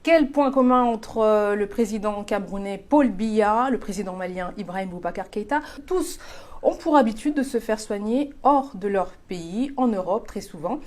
Quel point commun entre le président camerounais Paul Biya, le président malien Ibrahim Boubacar Keïta? Tous ont pour habitude de se faire soigner hors de leur pays, en Europe très souvent.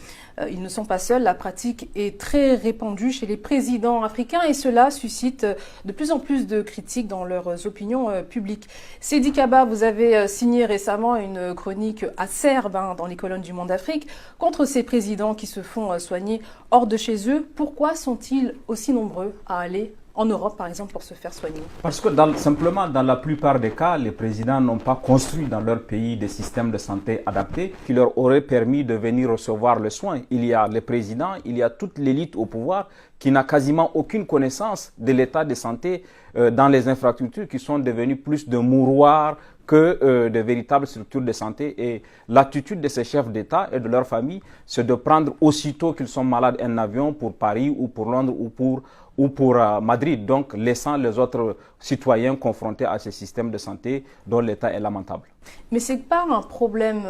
Ils ne sont pas seuls, la pratique est très répandue chez les présidents africains et cela suscite de plus en plus de critiques dans leurs opinions publiques. Sidi Kaba, vous avez signé récemment une chronique acerbe dans les colonnes du Monde Afrique contre ces présidents qui se font soigner hors de chez eux. Pourquoi sont-ils aussi nombreux à aller en Europe, par exemple, pour se faire soigner? Parce que simplement, dans la plupart des cas, les présidents n'ont pas construit dans leur pays des systèmes de santé adaptés qui leur auraient permis de venir recevoir le soin. Il y a les présidents, il y a toute l'élite au pouvoir qui n'a quasiment aucune connaissance de l'état de santé dans les infrastructures qui sont devenues plus de mouroirs que de véritables structures de santé. Et l'attitude de ces chefs d'État et de leur famille, c'est de prendre aussitôt qu'ils sont malades un avion pour Paris ou pour Londres ou pour Madrid, donc laissant les autres citoyens confrontés à ces systèmes de santé dont l'état est lamentable. Mais ce n'est pas un problème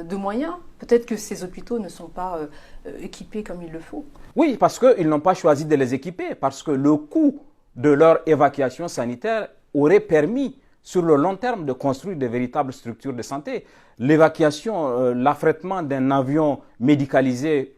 de moyens? Peut-être que ces hôpitaux ne sont pas équipés comme il le faut. Oui, parce qu'ils n'ont pas choisi de les équiper, parce que le coût de leur évacuation sanitaire aurait permis sur le long terme de construire de véritables structures de santé. L'évacuation, l'affrètement d'un avion médicalisé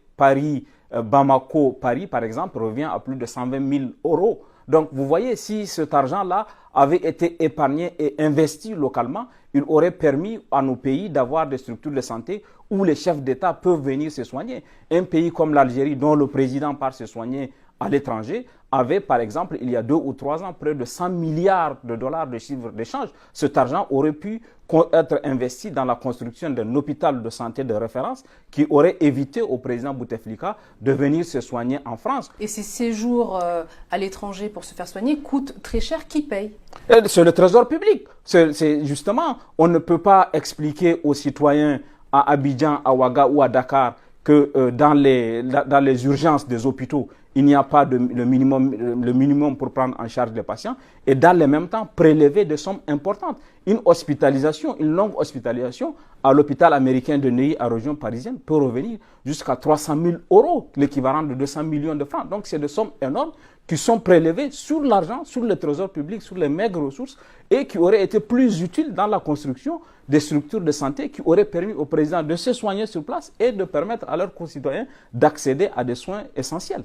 Bamako-Paris, par exemple, revient à plus de 120 000 euros. Donc, vous voyez, si cet argent-là avait été épargné et investi localement, il aurait permis à nos pays d'avoir des structures de santé où les chefs d'État peuvent venir se soigner. Un pays comme l'Algérie, dont le président part se soigner à l'étranger, avait, par exemple, il y a 2 ou 3 ans, près de 100 milliards de dollars de chiffre d'échange. Cet argent aurait pu être investi dans la construction d'un hôpital de santé de référence qui aurait évité au président Bouteflika de venir se soigner en France. Et ces séjours à l'étranger pour se faire soigner coûtent très cher. Qui paye? C'est le trésor public. C'est justement, on ne peut pas expliquer aux citoyens à Abidjan, à Ouaga ou à Dakar que dans les urgences des hôpitaux, il n'y a pas le minimum pour prendre en charge les patients et dans le même temps prélever des sommes importantes. Une longue hospitalisation à l'hôpital américain de Neuilly à région parisienne peut revenir jusqu'à 300 000 euros, l'équivalent de 200 millions de francs. Donc c'est des sommes énormes qui sont prélevées sur l'argent, sur le trésor public, sur les maigres ressources et qui auraient été plus utiles dans la construction des structures de santé qui auraient permis au président de se soigner sur place et de permettre à leurs concitoyens d'accéder à des soins essentiels.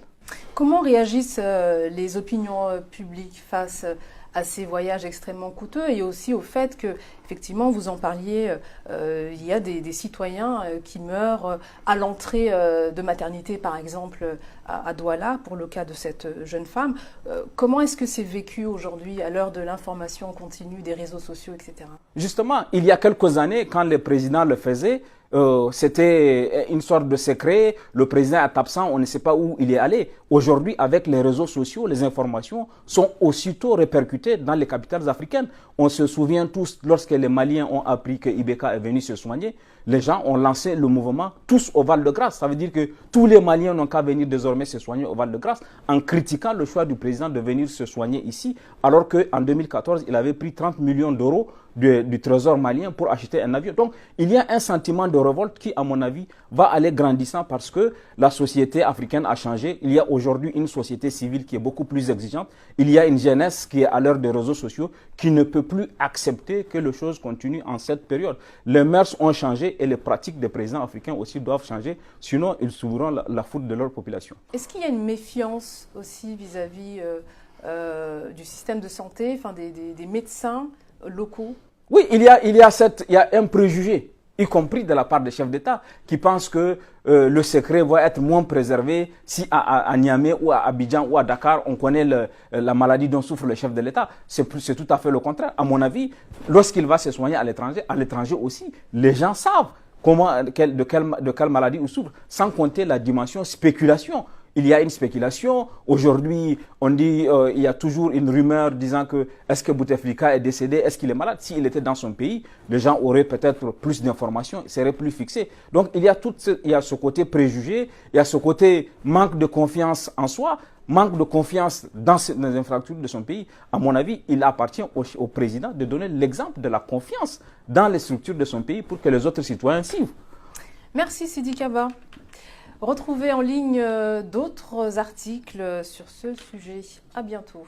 Comment réagissent les opinions publiques face à ces voyages extrêmement coûteux et aussi au fait que, effectivement, vous en parliez, il y a des citoyens qui meurent à l'entrée de maternité, par exemple, à Douala, pour le cas de cette jeune femme. Comment est-ce que c'est vécu aujourd'hui à l'heure de l'information continue, des réseaux sociaux, etc.? Justement, il y a quelques années, quand les présidents le faisaient, c'était une sorte de secret, le président est absent, on ne sait pas où il est allé. Aujourd'hui, avec les réseaux sociaux, les informations sont aussitôt répercutées dans les capitales africaines. On se souvient tous, lorsque les Maliens ont appris que Ibeka est venu se soigner, les gens ont lancé le mouvement tous au Val-de-Grâce. Ça veut dire que tous les Maliens n'ont qu'à venir désormais se soigner au Val-de-Grâce en critiquant le choix du président de venir se soigner ici, alors qu'en 2014, il avait pris 30 millions d'euros du trésor malien pour acheter un avion. Donc, il y a un sentiment de révolte qui, à mon avis, va aller grandissant parce que la société africaine a changé. Il y a aujourd'hui une société civile qui est beaucoup plus exigeante. Il y a une jeunesse qui est à l'heure des réseaux sociaux qui ne peut plus accepter que les choses continuent en cette période. Les mœurs ont changé et les pratiques des présidents africains aussi doivent changer. Sinon, ils subiront la faute de leur population. Est-ce qu'il y a une méfiance aussi vis-à-vis du système de santé, enfin des médecins locaux? Oui, il y a un préjugé, y compris de la part des chefs d'État, qui pensent que le secret va être moins préservé si à Niamey ou à Abidjan ou à Dakar, on connaît la maladie dont souffre le chef de l'État. C'est tout à fait le contraire. À mon avis, lorsqu'il va se soigner à l'étranger aussi, les gens savent de quelle maladie il souffre, sans compter la dimension spéculation. Il y a une spéculation. Aujourd'hui, on dit il y a toujours une rumeur disant que est-ce que Bouteflika est décédé, est-ce qu'il est malade? S'il était dans son pays, les gens auraient peut-être plus d'informations, seraient plus fixés. Donc il y a ce côté préjugé, il y a ce côté manque de confiance en soi, manque de confiance dans les infrastructures de son pays. À mon avis, il appartient au président de donner l'exemple de la confiance dans les structures de son pays pour que les autres citoyens suivent. Merci Sidi Kaba. Retrouvez en ligne d'autres articles sur ce sujet. À bientôt.